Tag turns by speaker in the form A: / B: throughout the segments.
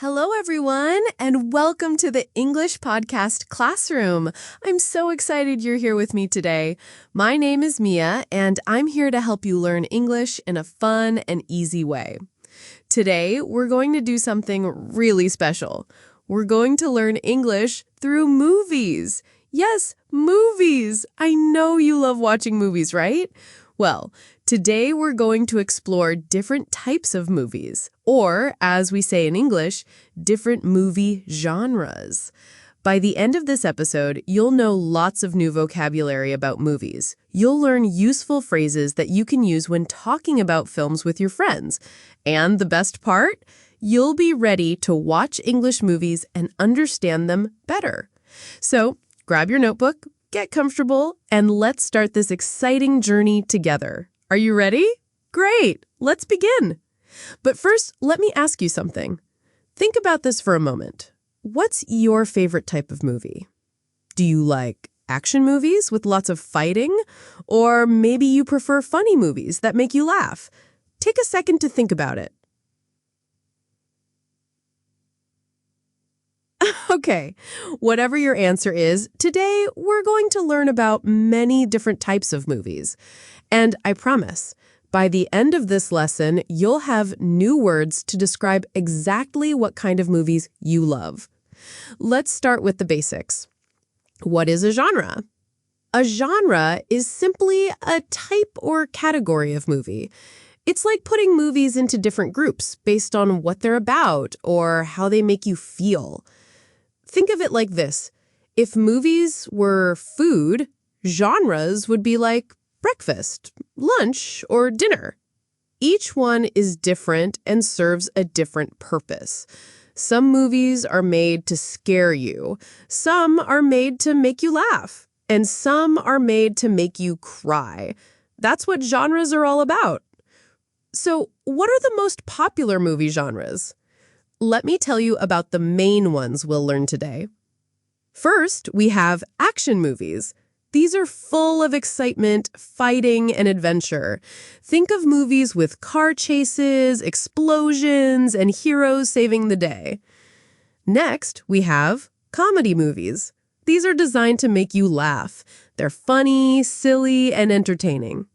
A: Hello, everyone, and welcome to the English Podcast Classroom. I'm so excited you're here with me today. My name is Mia, and I'm here to help you learn English in a fun and easy way. Today, we're going to do something really special. We're going to learn English through movies. Yes, movies. I know you love watching movies, right? Well, today we're going to explore different types of movies, or, as we say in English, different movie genres. By the end of this episode, you'll know lots of new vocabulary about movies. You'll learn useful phrases that you can use when talking about films with your friends. And the best part? You'll be ready to watch English movies and understand them better. So, grab your notebook, get comfortable, and let's start this exciting journey together. Are you ready? Great! Let's begin! But first, let me ask you something. Think about this for a moment. What's your favorite type of movie? Do you like action movies with lots of fighting? Or maybe you prefer funny movies that make you laugh? Take a second to think about it. Okay, whatever your answer is, today we're going to learn about many different types of movies. And I promise, by the end of this lesson, you'll have new words to describe exactly what kind of movies you love. Let's start with the basics. What is a genre? A genre is simply a type or category of movie. It's like putting movies into different groups based on what they're about or how they make you feel. Think of it like this. If movies were food, genres would be like breakfast, lunch, or dinner. Each one is different and serves a different purpose. Some movies are made to scare you, some are made to make you laugh, and some are made to make you cry. That's what genres are all about. So, what are the most popular movie genres? Let me tell you about the main ones we'll learn today. First, we have action movies. These are full of excitement, fighting, and adventure. Think of movies with car chases, explosions, and heroes saving the day. Next, we have comedy movies. These are designed to make you laugh. They're funny, silly, and entertaining.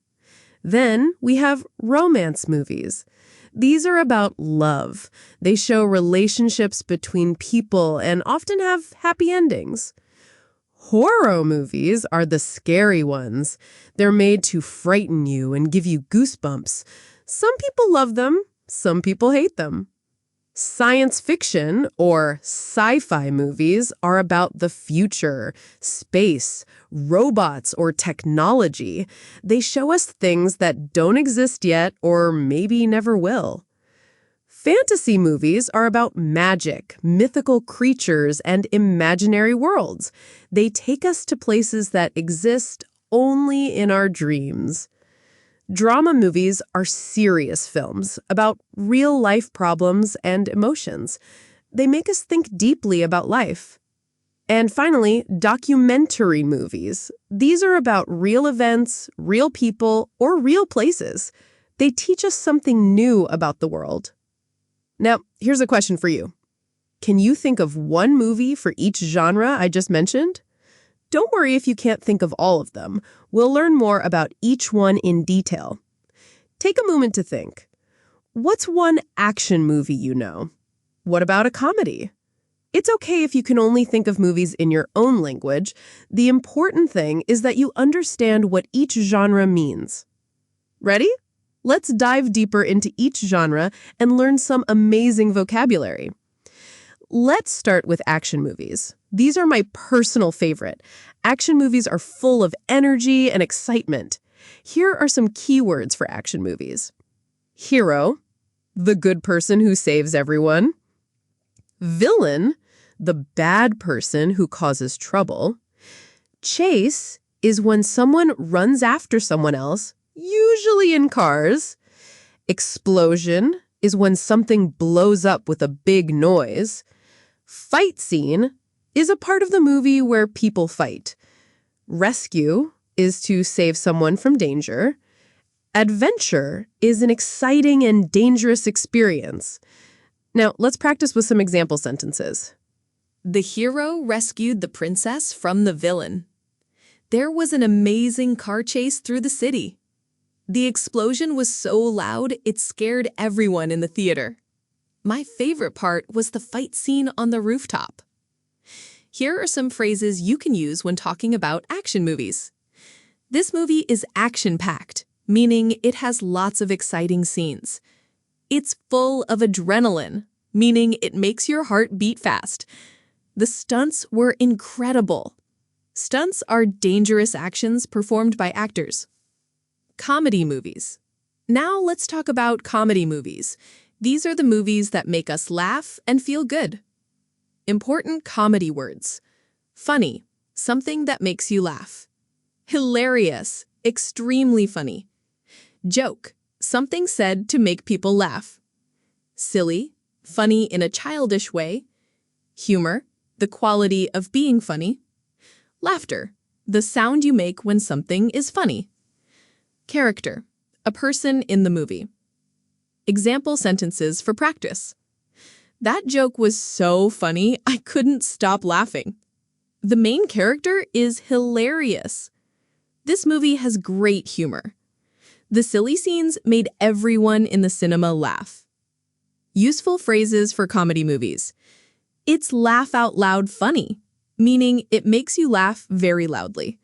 A: Then, we have romance movies. These are about love. They show relationships between people and often have happy endings. Horror movies are the scary ones. They're made to frighten you and give you goosebumps. Some people love them, some people hate them. Science fiction or sci-fi movies are about the future, space, robots, or technology. They show us things that don't exist yet or maybe never will. Fantasy movies are about magic, mythical creatures, and imaginary worlds. They take us to places that exist only in our dreams. Drama movies are serious films about real-life problems and emotions. They make us think deeply about life. And finally, documentary movies. These are about real events, real people, or real places. They teach us something new about the world. Now, here's a question for you. Can you think of one movie for each genre I just mentioned? Don't worry if you can't think of all of them. We'll learn more about each one in detail. Take a moment to think. What's one action movie you know? What about a comedy? It's okay if you can only think of movies in your own language. The important thing is that you understand what each genre means. Ready? Let's dive deeper into each genre and learn some amazing vocabulary. Let's start with action movies. These are my personal favorite. Action movies are full of energy and excitement. Here are some keywords for action movies. Hero, the good person who saves everyone. Villain, the bad person who causes trouble. Chase is when someone runs after someone else, usually in cars. Explosion is when something blows up with a big noise. Fight scene is a part of the movie where people fight. Rescue is to save someone from danger. Adventure is an exciting and dangerous experience. Now, let's practice with some example sentences.
B: The hero rescued the princess from the villain. There was an amazing car chase through the city. The explosion was so loud it scared everyone in the theater. My favorite part was the fight scene on the rooftop. Here are some phrases you can use when talking about action movies. This movie is action-packed, meaning it has lots of exciting scenes. It's full of adrenaline, meaning it makes your heart beat fast. The stunts were incredible. Stunts are dangerous actions performed by actors. Comedy movies. Now let's talk about comedy movies. These are the movies that make us laugh and feel good. Important comedy words. Funny, something that makes you laugh. Hilarious, extremely funny. Joke, something said to make people laugh. Silly, funny in a childish way. Humor, the quality of being funny. Laughter, the sound you make when something is funny. Character, a person in the movie. Example sentences for practice. That joke was so funny, I couldn't stop laughing. The main character is hilarious. This movie has great humor. The silly scenes made everyone in the cinema laugh. Useful phrases for comedy movies. It's laugh out loud funny, meaning it makes you laugh very loudly.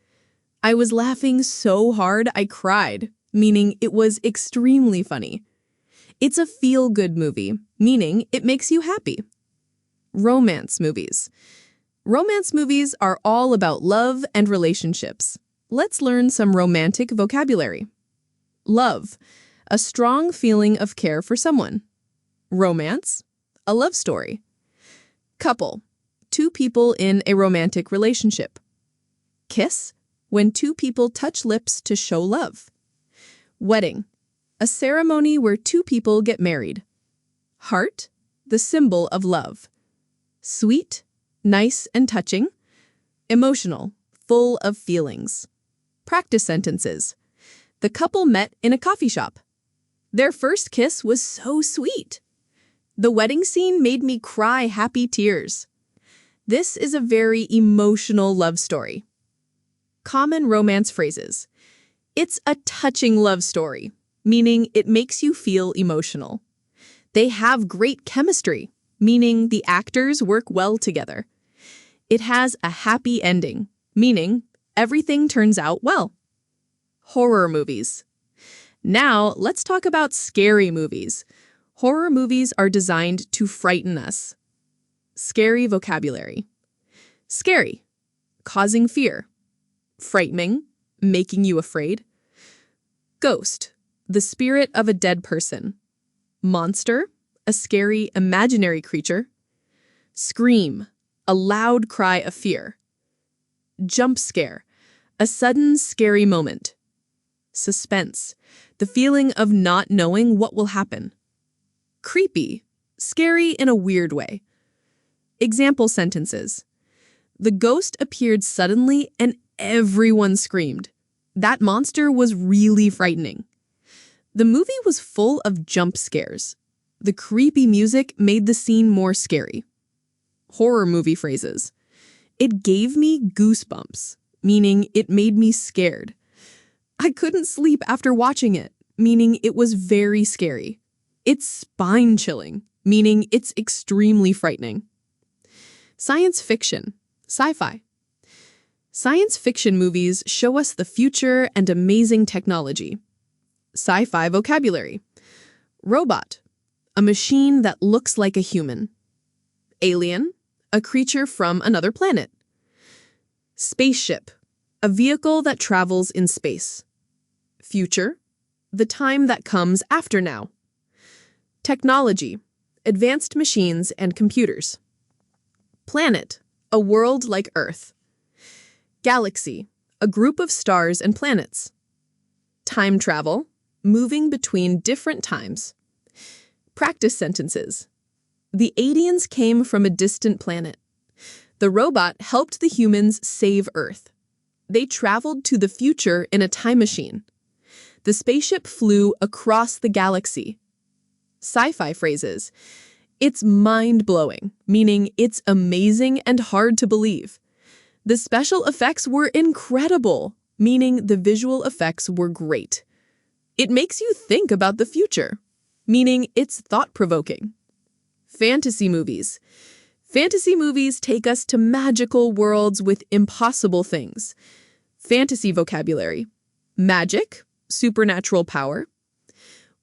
B: I was laughing so hard I cried, meaning it was extremely funny. It's a feel-good movie, meaning it makes you happy. Romance movies. Romance movies are all about love and relationships. Let's learn some romantic vocabulary. Love, a strong feeling of care for someone. Romance, a love story. Couple, two people in a romantic relationship. Kiss, when two people touch lips to show love. Wedding, a ceremony where two people get married. Heart, the symbol of love. Sweet, nice and touching. Emotional, full of feelings. Practice sentences. The couple met in a coffee shop. Their first kiss was so sweet. The wedding scene made me cry happy tears. This is a very emotional love story. Common romance phrases. It's a touching love story, meaning it makes you feel emotional. They have great chemistry, meaning the actors work well together. It has a happy ending, meaning everything turns out well. Horror movies. Now, let's talk about scary movies. Horror movies are designed to frighten us. Scary vocabulary. Scary, causing fear. Frightening, making you afraid. Ghost, the spirit of a dead person. Monster, a scary imaginary creature. Scream, a loud cry of fear. Jump scare, a sudden scary moment. Suspense, the feeling of not knowing what will happen. Creepy, scary in a weird way. Example sentences. The ghost appeared suddenly and everyone screamed. That monster was really frightening. The movie was full of jump scares. The creepy music made the scene more scary. Horror movie phrases. It gave me goosebumps, meaning it made me scared. I couldn't sleep after watching it, meaning it was very scary. It's spine-chilling, meaning it's extremely frightening. Science fiction, sci-fi. Science fiction movies show us the future and amazing technology. Sci-fi vocabulary. Robot, a machine that looks like a human. Alien, a creature from another planet. Spaceship, a vehicle that travels in space. Future, the time that comes after now. Technology, advanced machines and computers. Planet, a world like Earth. Galaxy, a group of stars and planets. Time travel, moving between different times. Practice sentences. The aliens came from a distant planet. The robot helped the humans save Earth. They traveled to the future in a time machine. The spaceship flew across the galaxy. Sci-fi phrases. It's mind-blowing, meaning it's amazing and hard to believe. The special effects were incredible, meaning the visual effects were great. It makes you think about the future, meaning it's thought-provoking. Fantasy movies. Fantasy movies take us to magical worlds with impossible things. Fantasy vocabulary. Magic, supernatural power.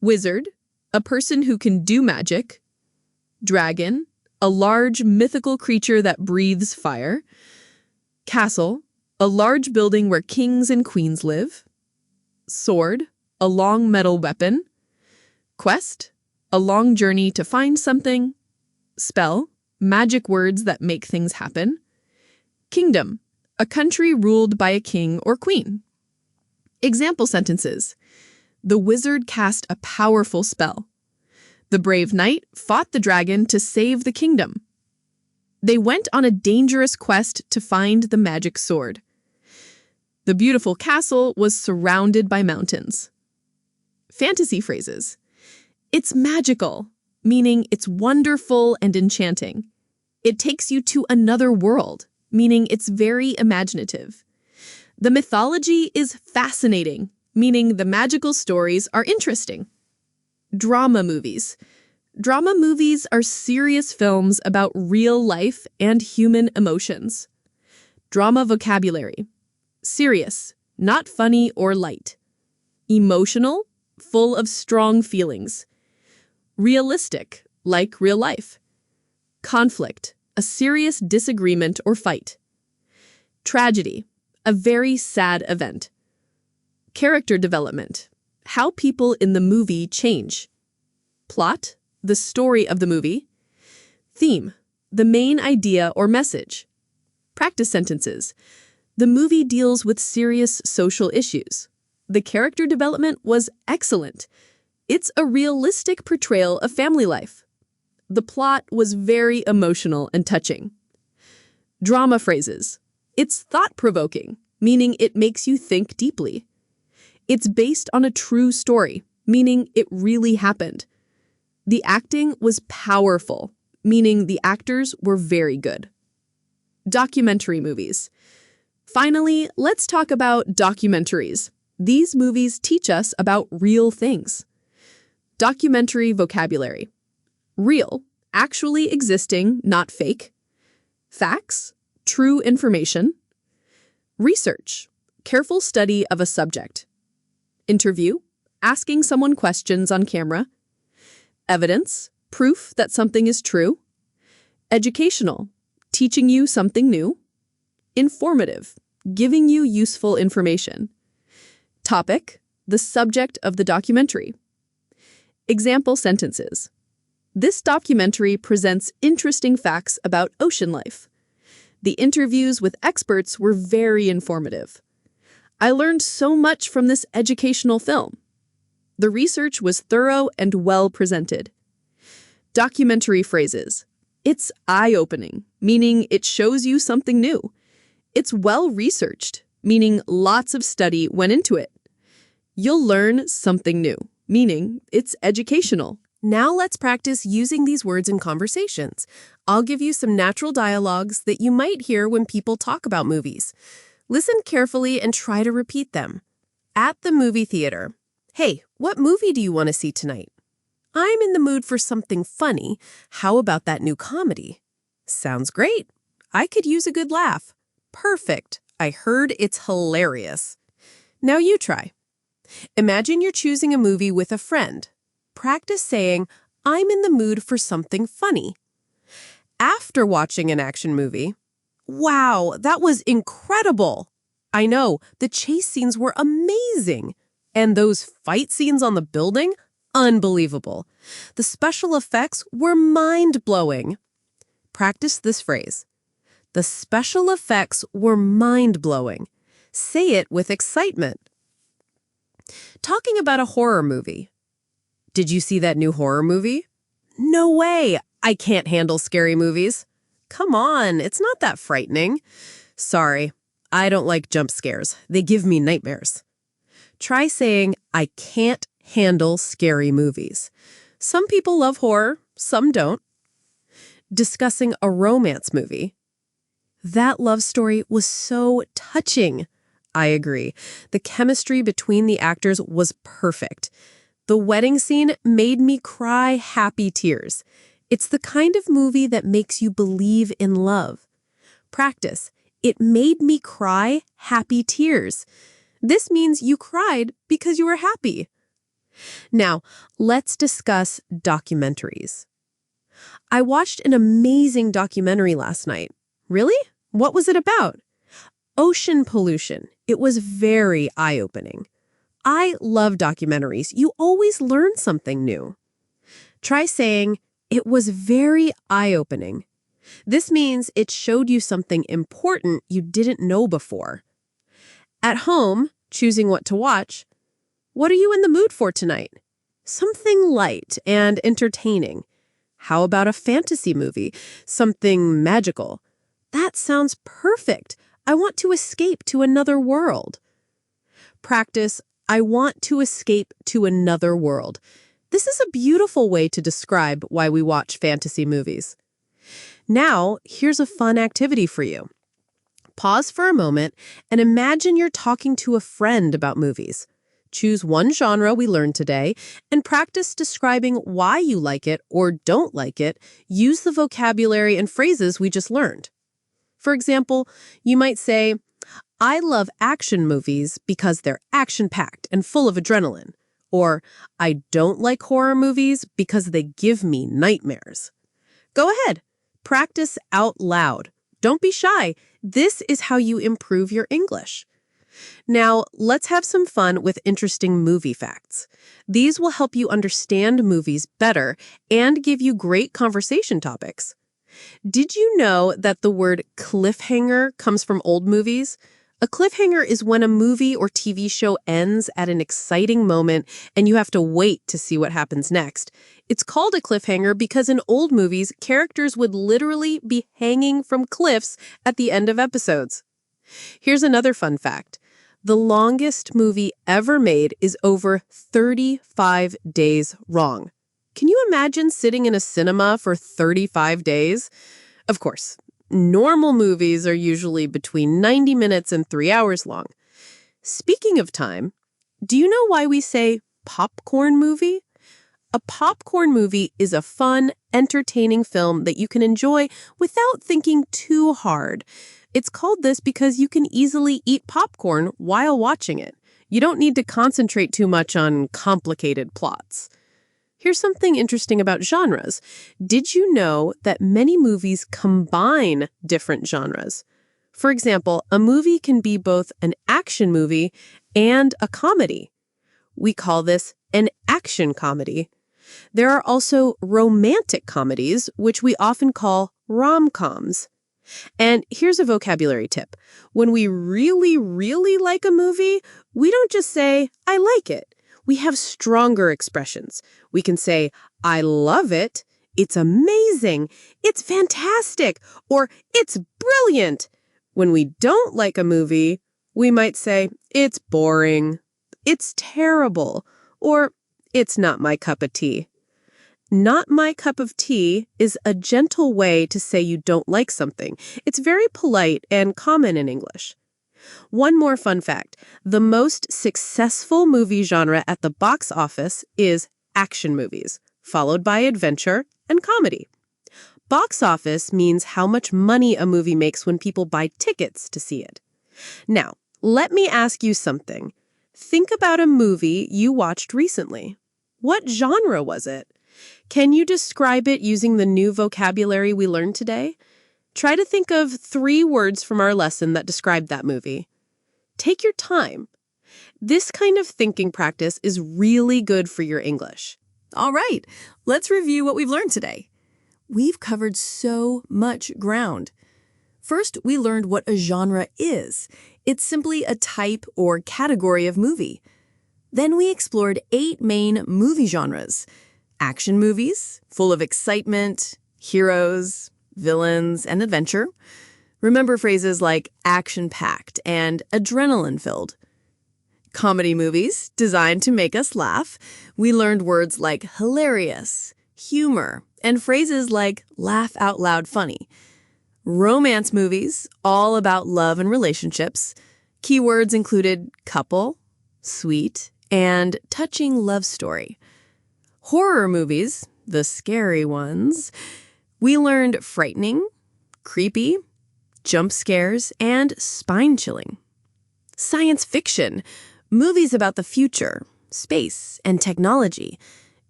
B: Wizard, a person who can do magic. Dragon, a large mythical creature that breathes fire. Castle, a large building where kings and queens live. Sword, a long metal weapon. Quest, a long journey to find something. Spell, magic words that make things happen. Kingdom, a country ruled by a king or queen. Example sentences. The wizard cast a powerful spell. The brave knight fought the dragon to save the kingdom. They went on a dangerous quest to find the magic sword. The beautiful castle was surrounded by mountains. Fantasy phrases. It's magical, meaning it's wonderful and enchanting. It takes you to another world, meaning it's very imaginative. The mythology is fascinating, meaning the magical stories are interesting. Drama movies. Drama movies are serious films about real life and human emotions. Drama vocabulary. Serious, not funny or light. Emotional, full of strong feelings. Realistic, like real life. Conflict, a serious disagreement or fight. Tragedy, a very sad event. Character development, how people in the movie change. Plot, the story of the movie. Theme, the main idea or message. Practice sentences. The movie deals with serious social issues. The character development was excellent. It's a realistic portrayal of family life. The plot was very emotional and touching. Drama phrases. It's thought-provoking, meaning it makes you think deeply. It's based on a true story, meaning it really happened. The acting was powerful, meaning the actors were very good. Documentary movies. Finally, let's talk about documentaries. These movies teach us about real things. Documentary vocabulary. Real, actually existing, not fake. Facts, true information. Research, careful study of a subject. Interview, asking someone questions on camera. Evidence, proof that something is true. Educational, teaching you something new. Informative, giving you useful information. Topic, the subject of the documentary. Example sentences. This documentary presents interesting facts about ocean life. The interviews with experts were very informative. I learned so much from this educational film. The research was thorough and well presented. Documentary phrases. It's eye-opening, meaning it shows you something new. It's well-researched, meaning lots of study went into it. You'll learn something new, meaning it's educational.
A: Now let's practice using these words in conversations. I'll give you some natural dialogues that you might hear when people talk about movies. Listen carefully and try to repeat them. At the movie theater. Hey, what movie do you want to see tonight? I'm in the mood for something funny. How about that new comedy? Sounds great. I could use a good laugh. Perfect. I heard it's hilarious. Now you try. Imagine you're choosing a movie with a friend. Practice saying, I'm in the mood for something funny. After watching an action movie, wow, that was incredible. I know, the chase scenes were amazing. And those fight scenes on the building, unbelievable. The special effects were mind-blowing. Practice this phrase. The special effects were mind-blowing. Say it with excitement. Talking about a horror movie. Did you see that new horror movie? No way! I can't handle scary movies. Come on, it's not that frightening. Sorry, I don't like jump scares. They give me nightmares. Try saying, I can't handle scary movies. Some people love horror, some don't. discussing a romance movie. That love story was so touching. I agree. The chemistry between the actors was perfect. The wedding scene made me cry happy tears. It's the kind of movie that makes you believe in love. Practice. It made me cry happy tears. This means you cried because you were happy. Now, let's discuss documentaries. I watched an amazing documentary last night. Really? What was it about? Ocean pollution. It was very eye-opening. I love documentaries. You always learn something new. Try saying, it was very eye-opening. This means it showed you something important you didn't know before. At home, choosing what to watch, what are you in the mood for tonight? Something light and entertaining. How about a fantasy movie? Something magical. That sounds perfect. I want to escape to another world. Practice, I want to escape to another world. This is a beautiful way to describe why we watch fantasy movies. Now, here's a fun activity for you. Pause for a moment and imagine you're talking to a friend about movies. Choose one genre we learned today and practice describing why you like it or don't like it. Use the vocabulary and phrases we just learned. For example, you might say, I love action movies because they're action-packed and full of adrenaline. Or, I don't like horror movies because they give me nightmares. Go ahead. Practice out loud. Don't be shy. This is how you improve your English. Now, let's have some fun with interesting movie facts. These will help you understand movies better and give you great conversation topics. Did you know that the word cliffhanger comes from old movies? A cliffhanger is when a movie or TV show ends at an exciting moment and you have to wait to see what happens next. It's called a cliffhanger because in old movies, characters would literally be hanging from cliffs at the end of episodes. Here's another fun fact. The longest movie ever made is over 35 days long. Can you imagine sitting in a cinema for 35 days? Of course, normal movies are usually between 90 minutes and 3 hours long. Speaking of time, do you know why we say popcorn movie? A popcorn movie is a fun, entertaining film that you can enjoy without thinking too hard. It's called this because you can easily eat popcorn while watching it. You don't need to concentrate too much on complicated plots. Here's something interesting about genres. Did you know that many movies combine different genres? For example, a movie can be both an action movie and a comedy. We call this an action comedy. There are also romantic comedies, which we often call rom-coms. And here's a vocabulary tip. When we really, really like a movie, we don't just say, I like it. We have stronger expressions. We can say, I love it, it's amazing, it's fantastic, or it's brilliant. When we don't like a movie, we might say, it's boring, it's terrible, or it's not my cup of tea. Not my cup of tea is a gentle way to say you don't like something. It's very polite and common in English. One more fun fact. The most successful movie genre at the box office is action movies, followed by adventure and comedy. Box office means how much money a movie makes when people buy tickets to see it. Now, let me ask you something. Think about a movie you watched recently. What genre was it? Can you describe it using the new vocabulary we learned today? Try to think of 3 words from our lesson that describe that movie. Take your time. This kind of thinking practice is really good for your English.
B: All right, let's review what we've learned today. We've covered so much ground. First, we learned what a genre is. It's simply a type or category of movie. Then we explored 8 main movie genres. Action movies, full of excitement, heroes, villains, and adventure. Remember phrases like action-packed and adrenaline-filled. Comedy movies, designed to make us laugh. We learned words like hilarious, humor, and phrases like laugh out loud funny. Romance movies, all about love and relationships. Keywords included couple, sweet, and touching love story. Horror movies, the scary ones, we learned frightening, creepy, jump scares, and spine-chilling. Science fiction, movies about the future, space, and technology.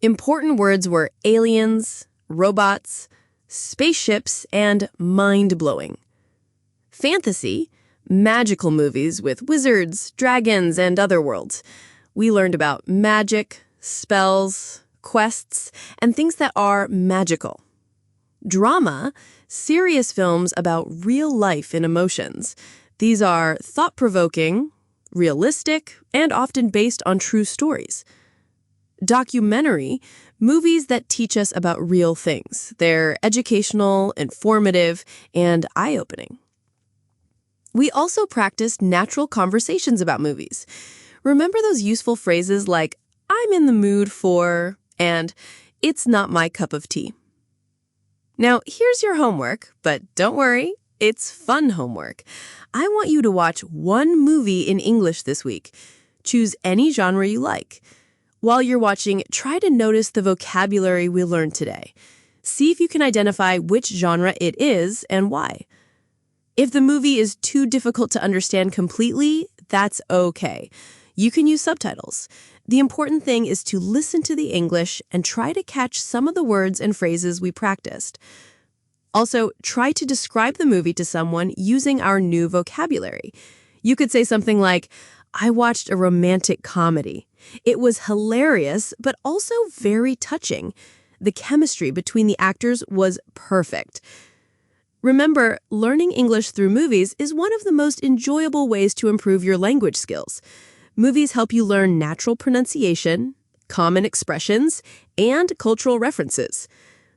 B: Important words were aliens, robots, spaceships, and mind-blowing. Fantasy, magical movies with wizards, dragons, and other worlds. We learned about magic, spells, quests, and things that are magical. Drama, serious films about real life and emotions. These are thought-provoking, realistic, and often based on true stories. Documentary, movies that teach us about real things. They're educational, informative, and eye-opening. We also practiced natural conversations about movies. Remember those useful phrases like, I'm in the mood for, and it's not my cup of tea. Now, here's your homework, but don't worry, it's fun homework. I want you to watch one movie in English this week. Choose any genre you like. While you're watching, try to notice the vocabulary we learned today. See if you can identify which genre it is and why. If the movie is too difficult to understand completely, that's okay. You can use subtitles. The important thing is to listen to the English and try to catch some of the words and phrases we practiced. Also, try to describe the movie to someone using our new vocabulary. You could say something like, I watched a romantic comedy. It was hilarious, but also very touching. The chemistry between the actors was perfect. Remember, learning English through movies is one of the most enjoyable ways to improve your language skills. Movies help you learn natural pronunciation, common expressions, and cultural references.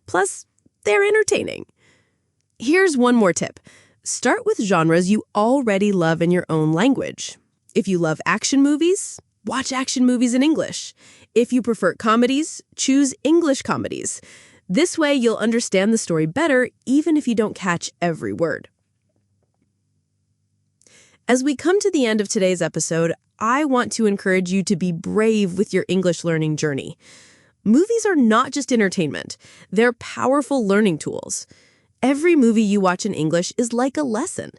B: Plus, they're entertaining. Here's one more tip. Start with genres you already love in your own language. If you love action movies, watch action movies in English. If you prefer comedies, choose English comedies. This way, you'll understand the story better even if you don't catch every word. As we come to the end of today's episode, I want to encourage you to be brave with your English learning journey. Movies are not just entertainment. They're powerful learning tools. Every movie you watch in English is like a lesson.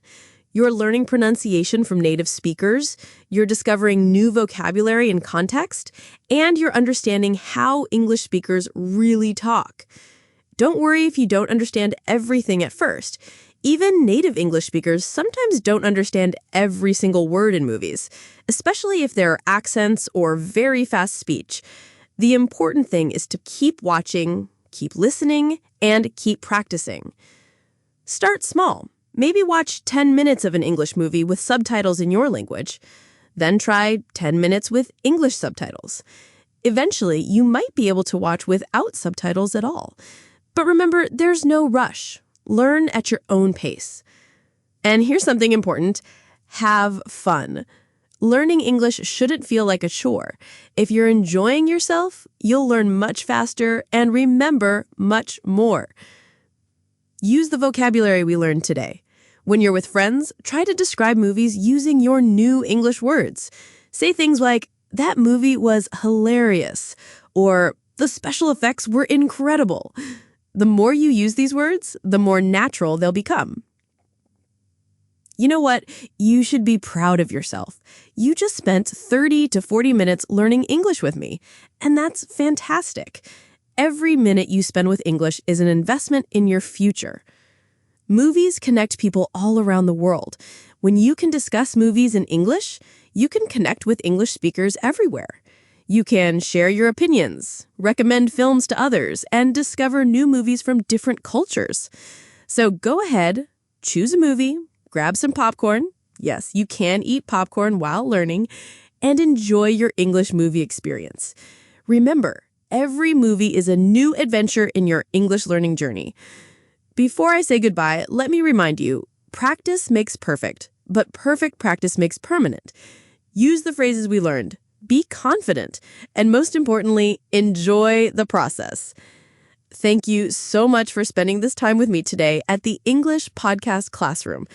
B: You're learning pronunciation from native speakers, you're discovering new vocabulary and context, and you're understanding how English speakers really talk. Don't worry if you don't understand everything at first. Even native English speakers sometimes don't understand every single word in movies, especially if there are accents or very fast speech. The important thing is to keep watching, keep listening, and keep practicing. Start small. Maybe watch 10 minutes of an English movie with subtitles in your language. Then try 10 minutes with English subtitles. Eventually, you might be able to watch without subtitles at all. But remember, there's no rush. Learn at your own pace. And here's something important. Have fun. Learning English shouldn't feel like a chore. If you're enjoying yourself, you'll learn much faster and remember much more. Use the vocabulary we learned today. When you're with friends, try to describe movies using your new English words. Say things like, that movie was hilarious, or the special effects were incredible. The more you use these words, the more natural they'll become. You know what? You should be proud of yourself. You just spent 30 to 40 minutes learning English with me, and that's fantastic. Every minute you spend with English is an investment in your future. Movies connect people all around the world. When you can discuss movies in English, you can connect with English speakers everywhere. You can share your opinions, recommend films to others, and discover new movies from different cultures. So go ahead, choose a movie, grab some popcorn. Yes, you can eat popcorn while learning, and enjoy your English movie experience. Remember, every movie is a new adventure in your English learning journey. Before I say goodbye, let me remind you, practice makes perfect, but perfect practice makes permanent. Use the phrases we learned. Be confident, and most importantly, enjoy the process.
A: Thank you so much for spending this time with me today at the English Podcast Classroom.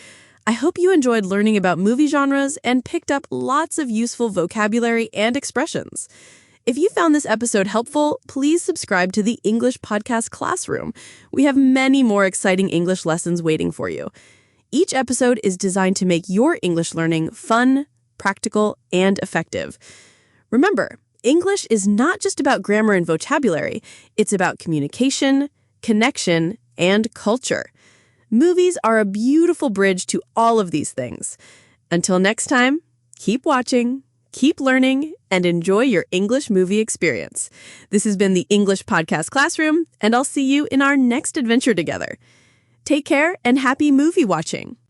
A: I hope you enjoyed learning about movie genres and picked up lots of useful vocabulary and expressions. If you found this episode helpful, please subscribe to the English Podcast Classroom. We have many more exciting English lessons waiting for you. Each episode is designed to make your English learning fun, practical, and effective. Remember, English is not just about grammar and vocabulary. It's about communication, connection, and culture. Movies are a beautiful bridge to all of these things. Until next time, keep watching, keep learning, and enjoy your English movie experience. This has been the English Podcast Classroom, and I'll see you in our next adventure together. Take care and happy movie watching.